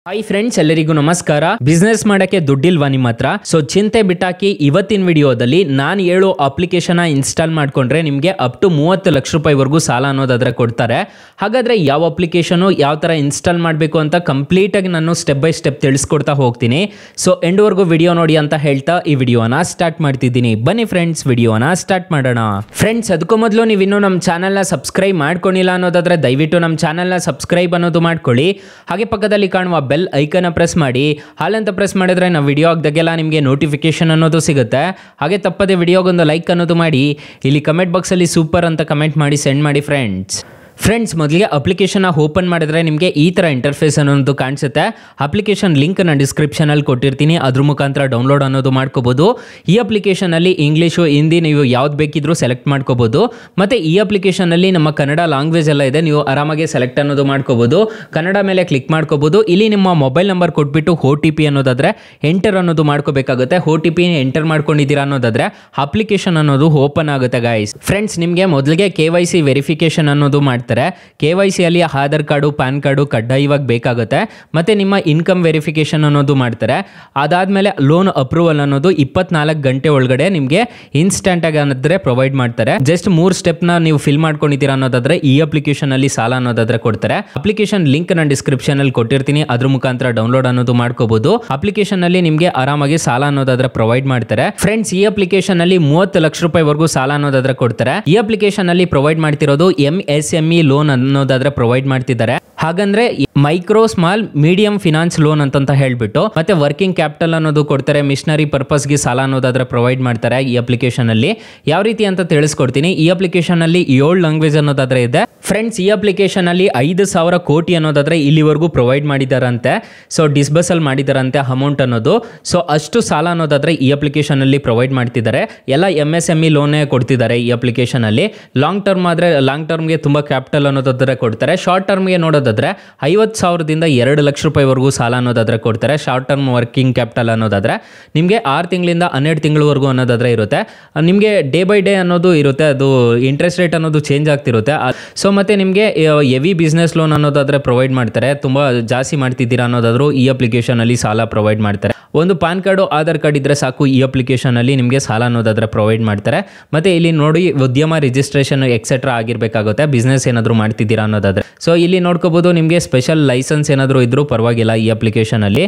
Hi friends, ಎಲ್ಲರಿಗೂ ನಮಸ್ಕಾರ. Business ಮಾಡಕ್ಕೆ ದುಡ್ಡಿಲ್ವಾ ನಿಮ್ಮ ಹತ್ರ? ಸೊ ಚಿಂತೆ ಬಿಟ್ಟಾಕಿ ಇವತ್ತಿನ ವಿಡಿಯೋದಲ್ಲಿ ನಾನು 7 ಅಪ್ಲಿಕೇಶನ್ ಇನ್ಸ್ಟಾಲ್ ಮಾಡ್ಕೊಂಡ್ರೆ ನಿಮಗೆ ಅಪ್ ಟು 30 ಲಕ್ಷ ರೂಪಾಯಿವರೆಗೂ ಸಾಲ ಅನ್ನೋದಾದ್ರೆ ಕೊಡ್ತಾರೆ. ಹಾಗಾದ್ರೆ ಯಾವ ಅಪ್ಲಿಕೇಶನ್ ಯಾವ ತರ ಇನ್ಸ್ಟಾಲ್ ಮಾಡಬೇಕು ಅಂತ ಕಂಪ್ಲೀಟ್ ಆಗಿ ನಾನು ಸ್ಟೆಪ್ ಬೈ ಸ್ಟೆಪ್ ತಿಳಿಸ್ಕೊಡ್ತಾ ಹೋಗ್ತೀನಿ. ಸೊ ಎಂಡ್ ವರೆಗೂ ವಿಡಿಯೋ ನೋಡಿ ಅಂತ ಹೇಳ್ತಾ ಈ ವಿಡಿಯೋನ ಸ್ಟಾರ್ಟ್ ಮಾಡ್ತಿದ್ದೀನಿ. ಬನ್ನಿ ಫ್ರೆಂಡ್ಸ್, ವಿಡಿಯೋನ ಸ್ಟಾರ್ಟ್ ಮಾಡೋಣ. ಫ್ರೆಂಡ್ಸ್, ಅದಕ್ಕೂ ಮೊದಲು ನೀವು ಇನ್ನೂ ನಮ್ಮ ಚಾನಲ್ನ ಸಬ್ಸ್ಕ್ರೈಬ್ ಮಾಡ್ಕೊಂಡಿಲ್ಲ ಅನ್ನೋದಾದ್ರೆ ದಯವಿಟ್ಟು ನಮ್ಮ ಚಾನಲ್ನ ಸಬ್ಸ್ಕ್ರೈಬ್ ಅನ್ನೋದು ಮಾಡ್ಕೊಳ್ಳಿ. ಹಾಗೆ ಪಕ್ಕದಲ್ಲಿ ಕಾಣುವ ಬೆಲ್ ಐಕನ್ ಪ್ರೆಸ್ ಮಾಡಿ. ಹಾಲಂತ ಪ್ರೆಸ್ ಮಾಡಿದ್ರೆ ನಾವು ವಿಡಿಯೋ ಹಾಕಿದಾಗೆಲ್ಲ ನಿಮಗೆ ನೋಟಿಫಿಕೇಶನ್ ಅನ್ನೋದು ಸಿಗುತ್ತೆ. ಹಾಗೆ ತಪ್ಪದೆ ವಿಡಿಯೋಗೊಂದು ಲೈಕ್ ಅನ್ನೋದು ಮಾಡಿ. ಇಲ್ಲಿ ಕಮೆಂಟ್ ಬಾಕ್ಸಲ್ಲಿ ಸೂಪರ್ ಅಂತ ಕಮೆಂಟ್ ಮಾಡಿ ಸೆಂಡ್ ಮಾಡಿ ಫ್ರೆಂಡ್ಸ್. ಮೊದಲಿಗೆ ಅಪ್ಲಿಕೇಶನ್ ಓಪನ್ ಮಾಡಿದ್ರೆ ನಿಮಗೆ ಈ ಥರ ಇಂಟರ್ಫೇಸ್ ಅನ್ನೋದು ಕಾಣಿಸುತ್ತೆ. ಅಪ್ಲಿಕೇಶನ್ ಲಿಂಕ್ ನಾನು ಡಿಸ್ಕ್ರಿಪ್ಷನಲ್ಲಿ ಕೊಟ್ಟಿರ್ತೀನಿ, ಅದ್ರ ಮುಖಾಂತರ ಡೌನ್ಲೋಡ್ ಅನ್ನೋದು ಮಾಡ್ಕೋಬೋದು. ಈ ಅಪ್ಲಿಕೇಶನಲ್ಲಿ ಇಂಗ್ಲೀಷು ಹಿಂದಿ ನೀವು ಯಾವ್ದು ಬೇಕಿದ್ರೂ ಸೆಲೆಕ್ಟ್ ಮಾಡ್ಕೋಬೋದು. ಮತ್ತು ಈ ಅಪ್ಲಿಕೇಶನಲ್ಲಿ ನಮ್ಮ ಕನ್ನಡ ಲ್ಯಾಂಗ್ವೇಜ್ ಎಲ್ಲ ಇದೆ, ನೀವು ಆರಾಮಾಗಿ ಸೆಲೆಕ್ಟ್ ಅನ್ನೋದು ಮಾಡ್ಕೋಬೋದು. ಕನ್ನಡ ಮೇಲೆ ಕ್ಲಿಕ್ ಮಾಡ್ಕೋಬೋದು. ಇಲ್ಲಿ ನಿಮ್ಮ ಮೊಬೈಲ್ ನಂಬರ್ ಕೊಟ್ಬಿಟ್ಟು OTP ಅನ್ನೋದಾದರೆ ಎಂಟರ್ ಅನ್ನೋದು ಮಾಡ್ಕೋಬೇಕಾಗುತ್ತೆ. OTP ಎಂಟರ್ ಮಾಡ್ಕೊಂಡಿದ್ದೀರಾ ಅನ್ನೋದಾದರೆ ಅಪ್ಲಿಕೇಶನ್ ಅನ್ನೋದು ಓಪನ್ ಆಗುತ್ತೆ ಗೈಸ್. ಫ್ರೆಂಡ್ಸ್, ನಿಮಗೆ ಮೊದಲಿಗೆ KYC ವೆರಿಫಿಕೇಶನ್ ಅನ್ನೋದು ಮಾಡ್ತಾರೆ. KYC ಅಲ್ಲಿ ಆಧಾರ್ ಕಾರ್ಡು, ಪ್ಯಾನ್ ಕಾರ್ಡು ಕಡ್ಡಾಯವಾಗಿ ಬೇಕಾಗುತ್ತೆ. ಮತ್ತೆ ನಿಮ್ಮ ಇನ್ಕಮ್ ವೆರಿಫಿಕೇಶನ್ ಅನ್ನೋದು ಮಾಡ್ತಾರೆ. ಅದಾದ್ಮೇಲೆ ಲೋನ್ ಅಪ್ರೂವಲ್ ಅನ್ನೋದು 24 ಗಂಟೆ ಒಳಗಡೆ ನಿಮಗೆ ಇನ್ಸ್ಟೆಂಟ್ ಆಗಿ ಅನ್ನೋದ್ರೆ ಪ್ರೊವೈಡ್ ಮಾಡ್ತಾರೆ. ಜಸ್ಟ್ 3 ಸ್ಟೆಪ್ ನ ನೀವು ಫಿಲ್ ಮಾಡ್ಕೊಂಡಿದ್ದೀರಾ ಅನ್ನೋದಾದ್ರೆ ಈ ಅಪ್ಲಿಕೇಶನ್ ಅಲ್ಲಿ ಸಾಲ ಅನ್ನೋದಾದ್ರೆ ಕೊಡ್ತಾರೆ. ಅಪ್ಲಿಕೇಶನ್ ಲಿಂಕ್ ನಾನು ಡಿಸ್ಕ್ರಿಪ್ಷನ್ ಅಲ್ಲಿ ಕೊಟ್ಟಿರ್ತೀನಿ, ಅದ್ರ ಮುಖಾಂತರ ಡೌನ್ಲೋಡ್ ಅನ್ನೋದು ಮಾಡ್ಕೋಬಹುದು. ಅಪ್ಲಿಕೇಶನ್ ಅಲ್ಲಿ ನಿಮಗೆ ಆರಾಮಾಗಿ ಸಾಲ ಅನ್ನೋದಾದ್ರೆ ಪ್ರೊವೈಡ್ ಮಾಡ್ತಾರೆ. ಫ್ರೆಂಡ್ಸ್, ಈ ಅಪ್ಲಿಕೇಶನ್ ಅಲ್ಲಿ 30 ಲಕ್ಷ ರೂಪಾಯಿವರೆಗೂ ಸಾಲ ಅನ್ನೋದಾದ್ರೆ ಕೊಡ್ತಾರೆ. ಈ ಅಪ್ಲಿಕೇಶನ್ ಅಲ್ಲಿ ಪ್ರೊವೈಡ್ ಮಾಡ್ತಿರೋದು MSME ಲೋನ್ ಅನ್ನೋದಾದ್ರೆ ಪ್ರೊವೈಡ್ ಮಾಡ್ತಿದ್ದಾರೆ. ಹಾಗಂದ್ರೆ micro small medium finance loan ಅಂತ ಹೇಳ್ಬಿಟ್ಟು, ಮತ್ತೆ ವರ್ಕಿಂಗ್ ಕ್ಯಾಪಿಟಲ್ ಅನ್ನೋದು ಕೊಡ್ತಾರೆ. ಮಿಷನರಿ ಪರ್ಪಸ್ಗೆ ಸಾಲ ಅನ್ನೋದಾದ್ರೆ ಪ್ರೊವೈಡ್ ಮಾಡ್ತಾರೆ. ಈ ಅಪ್ಲಿಕೇಶನ್ ಅಲ್ಲಿ ಯಾವ ರೀತಿ ಅಂತ ತಿಳಿಸ್ಕೊಡ್ತೀನಿ. ಈ ಅಪ್ಲಿಕೇಶನ್ ಅಲ್ಲಿ 7 ಲ್ಯಾಂಗ್ವೇಜ್ ಅನ್ನೋದಾದ್ರೆ ಇದೆ. ಫ್ರೆಂಡ್ಸ್, ಈ ಅಪ್ಲಿಕೇಶನ್ ಅಲ್ಲಿ 5,000 ಕೋಟಿ ಅನ್ನೋದಾದ್ರೆ ಇಲ್ಲಿವರೆಗೂ ಪ್ರೊವೈಡ್ ಮಾಡಿದಾರಂತೆ. ಸೊ ಡಿಸ್ಬರ್ಸಲ್ ಮಾಡಿದಾರಂತೆ ಅಮೌಂಟ್ ಅನ್ನೋದು. ಸೊ ಅಷ್ಟು ಸಾಲ ಅನ್ನೋದಾದ್ರೆ ಈ ಅಪ್ಲಿಕೇಶನ್ ಅಲ್ಲಿ ಪ್ರೊವೈಡ್ ಮಾಡ್ತಿದ್ದಾರೆ. ಎಲ್ಲ MSME ಲೋನೇ ಕೊಡ್ತಿದ್ದಾರೆ ಈ ಅಪ್ಲಿಕೇಶನ್ ಅಲ್ಲಿ. ಲಾಂಗ್ ಟರ್ಮ್ ಆದ್ರೆ ಲಾಂಗ್ ಟರ್ಮ್ಗೆ ತುಂಬಾ ಕ್ಯಾಪಿಟಲ್ ಅನ್ನೋದಾದ್ರೆ ಕೊಡ್ತಾರೆ. ಶಾರ್ಟ್ ಟರ್ಮ್ಗೆ ನೋಡೋದಾದ್ರೆ 50,000ದಿಂದ 2 ಲಕ್ಷ ರೂಪಾಯಿವರೆಗೂ ಸಾಲ ಅನ್ನೋದಾದ್ರೆ ಕೊಡ್ತಾರೆ. ಶಾರ್ಟ್ ಟರ್ಮ್ ವರ್ಕಿಂಗ್ ಕ್ಯಾಪಿಟಲ್ ಅನ್ನೋದಾದ್ರೆ ನಿಮಗೆ 6 ತಿಂಗಳಿಂದ 12 ತಿಂಗಳವರೆಗೂ ಅನ್ನೋದಾದ್ರೆ ಇರುತ್ತೆ. ನಿಮಗೆ ಡೇ ಬೈ ಡೇ ಅನ್ನೋದು ಇರುತ್ತೆ, ಅದು ಇಂಟ್ರೆಸ್ಟ್ ರೇಟ್ ಅನ್ನೋದು ಚೇಂಜ್ ಆಗ್ತಿರುತ್ತೆ. ಸೊ ಮತ್ತೆ ನಿಮಗೆ ಹೆವಿ ಬಿಸ್ನೆಸ್ ಲೋನ್ ಅನ್ನೋದಾದ್ರೆ ಪ್ರೊವೈಡ್ ಮಾಡ್ತಾರೆ. ತುಂಬಾ ಜಾಸ್ತಿ ಮಾಡ್ತಿದ್ದೀರಾ ಅನ್ನೋದಾದ್ರೂ ಈ ಅಪ್ಲಿಕೇಶನ್ ಅಲ್ಲಿ ಸಾಲ ಪ್ರೊವೈಡ್ ಮಾಡ್ತಾರೆ. ಒಂದು ಪ್ಯಾನ್ ಕಾರ್ಡು, ಆಧಾರ್ ಕಾರ್ಡ್ ಇದ್ರೆ ಸಾಕು, ಈ ಅಪ್ಲಿಕೇಶನ್ ಅಲ್ಲಿ ನಿಮಗೆ ಸಾಲ ಅನ್ನೋದಾದ್ರೆ ಪ್ರೊವೈಡ್ ಮಾಡ್ತಾರೆ. ಮತ್ತೆ ಇಲ್ಲಿ ನೋಡಿ ಉದ್ಯಮ ರಿಜಿಸ್ಟ್ರೇಷನ್ ಎಕ್ಸೆಟ್ರಾ ಆಗಿರ್ಬೇಕಾಗುತ್ತೆ, ಬಿಸ್ನೆಸ್ ಏನಾದ್ರು ಮಾಡ್ತಿದ್ದೀರಾ ಅನ್ನೋದಾದ್ರೆ. ಸೊ ಇಲ್ಲಿ ನೋಡ್ಕೋಬಹುದು, ನಿಮಗೆ ಸ್ಪೆಷಲ್ ಲೈಸೆನ್ಸ್ ಏನಾದರೂ ಇದ್ರೂ ಪರವಾಗಿಲ್ಲ ಈ ಅಪ್ಲಿಕೇಶನ್ ಅಲ್ಲಿ.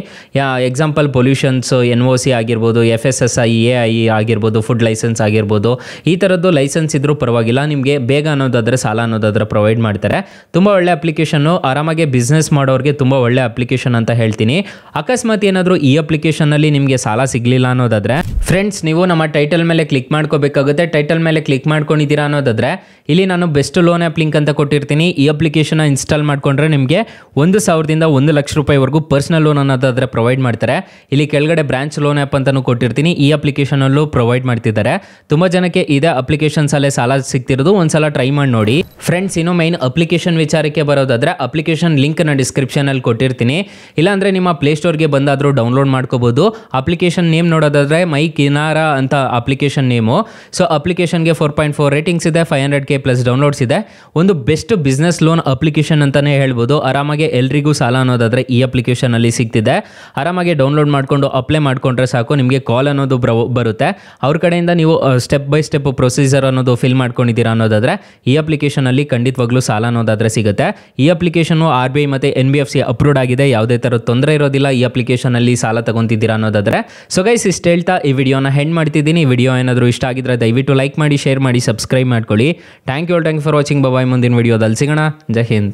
ಎಕ್ಸಾಂಪಲ್ ಪೊಲ್ಯೂಷನ್ಸ್, NOC ಆಗಿರ್ಬೋದು, FSSI, AI ಆಗಿರ್ಬೋದು, ಫುಡ್ ಲೈಸೆನ್ಸ್ ಆಗಿರ್ಬೋದು, ಈ ಥರದ್ದು ಲೈಸೆನ್ಸ್ ಇದ್ರೂ ಪರವಾಗಿಲ್ಲ. ನಿಮಗೆ ಬೇಗ ಅನ್ನೋದಾದ್ರೆ ಸಾಲ ಅನ್ನೋದಾದ್ರೆ ಪ್ರೊವೈಡ್ ಮಾಡ್ತಾರೆ. ತುಂಬ ಒಳ್ಳೆ ಅಪ್ಲಿಕೇಶನ್, ಆರಾಮಾಗಿ ಬಿಸ್ನೆಸ್ ಮಾಡೋರಿಗೆ ತುಂಬ ಒಳ್ಳೆ ಅಪ್ಲಿಕೇಶನ್ ಅಂತ ಹೇಳ್ತೀನಿ. ಅಕಸ್ಮಾತ್ ಏನಾದರೂ ಈ ಅಪ್ಲಿಕೇಶನ್ ಅಲ್ಲಿ ನಿಮಗೆ ಸಾಲ ಸಿಗಲಿಲ್ಲ ಅನ್ನೋದಾದ್ರೆ ಫ್ರೆಂಡ್ಸ್, ನೀವು ನಮ್ಮ ಟೈಟಲ್ ಮೇಲೆ ಕ್ಲಿಕ್ ಮಾಡ್ಕೋಬೇಕಾಗುತ್ತೆ. ಟೈಟಲ್ ಮೇಲೆ ಕ್ಲಿಕ್ ಮಾಡ್ಕೊಂಡಿದ್ದೀರಾ ಅನ್ನೋದಾದ್ರೆ ಇಲ್ಲಿ ನಾನು ಬೆಸ್ಟ್ ಲೋನ್ ಆ್ಯಪ್ ಲಿಂಕ್ ಅಂತ ಕೊಟ್ಟಿರ್ತೀನಿ. ಈ ಅಪ್ಲಿಕೇಶನ್ ಇನ್ಸ್ಟಾಲ್ ಮಾಡ್ಕೊಂಡ್ರೆ ನಿಮಗೆ 1,000ದಿಂದ 1 ಲಕ್ಷ ರೂಪಾಯಿವರೆಗೂ ಪರ್ಸನಲ್ ಲೋನ್ ಅನ್ನೋದಾದ್ರೆ ಪ್ರೊವೈಡ್ ಮಾಡ್ತಾರೆ. ಇಲ್ಲಿ ಕೆಳಗಡೆ ಬ್ರಾಂಚ್ ಲೋನ್ ಆ್ಯಪ್ ಅಂತಾನು ಕೊಟ್ಟಿರ್ತೀನಿ. ಈ ಅಪ್ಲಿಕೇಶನ್ ಅಲ್ಲೂ ಪ್ರೊವೈಡ್ ಮಾಡ್ತಿದ್ದಾರೆ. ತುಂಬಾ ಜನಕ್ಕೆ ಇದೇ ಅಪ್ಲಿಕೇಶನ್ಸ್ ಅಲ್ಲೇ ಸಾಲ ಸಿಗ್ತಿರೋದು, ಒಂದ್ಸಲ ಟ್ರೈ ಮಾಡಿ ನೋಡಿ. ಫ್ರೆಂಡ್ಸ್, ಇನ್ನು ಮೈನ್ ಅಪ್ಲಿಕೇಶನ್ ವಿಚಾರಕ್ಕೆ ಬರೋದಾದ್ರೆ ಅಪ್ಲಿಕೇಶನ್ ಲಿಂಕ್ ನಾನು ಡಿಸ್ಕ್ರಿಪ್ಷನ್ ಅಲ್ಲಿ ಕೊಟ್ಟಿರ್ತೀನಿ. ಇಲ್ಲಾಂದ್ರೆ ನಿಮ್ಮ ಪ್ಲೇಸ್ಟೋರ್ಗೆ ಬಂದಾದ್ರೂ ಡೌನ್ಲೋಡ್ ಮಾಡ್ಕೋಬಹುದು. ಅಪ್ಲಿಕೇಶನ್ ನೇಮ್ ನೋಡೋದಾದ್ರೆ ಮೈ ಕಿನಾರಾ ಅಂತ ಅಪ್ಲಿಕೇಶನ್ ನೇಮು. ಸೊ ಅಪ್ಲಿಕೇಶನ್ಗೆ 4.4 ರೇಟಿಂಗ್ಸ್ ಇದೆ, 500K ಪ್ಲಸ್ ಡೌನ್ಲೋಡ್ಸ್ ಇದೆ. ಒಂದು ಬೆಸ್ಟ್ ಬಿಸ್ನೆಸ್ ಲೋನ್ ಅಪ್ಲಿಕೇಶನ್ ಅಂತಾನೆ ಹೇಳ್ಬೋದು. ಆರಾಮಾಗಿ ಎಲ್ರಿಗೂ ಸಾಲ ಅನ್ನೋದಾದ್ರೆ ಈ ಅಪ್ಲಿಕೇಶನ್ ಅಲ್ಲಿ ಸಿಗ್ತಿದೆ. ಆರಾಮಾಗಿ ಡೌನ್ಲೋಡ್ ಮಾಡ್ಕೊಂಡು ಅಪ್ಲೈ ಮಾಡ್ಕೊಂಡ್ರೆ ಸಾಕು, ನಿಮಗೆ ಕಾಲ್ ಅನ್ನೋದು ಬರುತ್ತೆ. ಅವ್ರ ಕಡೆಯಿಂದ ನೀವು ಸ್ಟೆಪ್ ಬೈ ಸ್ಟೆಪ್ ಪ್ರೊಸೀಜರ್ ಅನ್ನೋದು ಫಿಲ್ ಮಾಡ್ಕೊಂಡಿದ್ದೀರಾ ಅನ್ನೋದಾದ್ರೆ ಈ ಅಪ್ಲಿಕೇಶನ್ ಅಲ್ಲಿ ಖಂಡಿತವಾಗ್ಲೂ ಸಾಲ ಅನ್ನೋದಾದ್ರೆ ಸಿಗುತ್ತೆ. ಈ ಅಪ್ಲಿಕೇಶನ್ RBI ಮತ್ತೆ NBFC ಅಪ್ರೂವ್ಡ್ ಆಗಿದೆ. ಯಾವುದೇ ತರ ತೊಂದರೆ ಇರೋದಿಲ್ಲ ಈ ಅಪ್ಲಿಕೇಶನ್ ಅಲ್ಲಿ ಸಾಲ ತಗೊಂತಿದ್ದೀರಾ ಅನ್ನೋದಾದ್ರೆ. ಸೊ ಗೈಸ್, ಇಷ್ಟು ಹೇಳ್ತಾ ಈ ವಿಡಿಯೋನ ಹೆಂಡ್ ಮಾಡ್ತಿದ್ದೀನಿ. ವಿಡಿಯೋ ಏನಾದರೂ ಇಷ್ಟ ಆಗಿದ್ರೆ ದಯವಿಟ್ಟು ಲೈಕ್ ಮಾಡಿ, ಶೇರ್ ಮಾಡಿ, ಸಬ್ಸ್ಕ್ರೈಬ್ ಮಾಡ್ಕೊಳ್ಳಿ. Thank you for watching. Bye. ಮುಂದಿನ ವಿಡಿಯೋದಲ್ಲಿ ಸಿಗೋಣ. ಜೈ ಹಿಂದ್.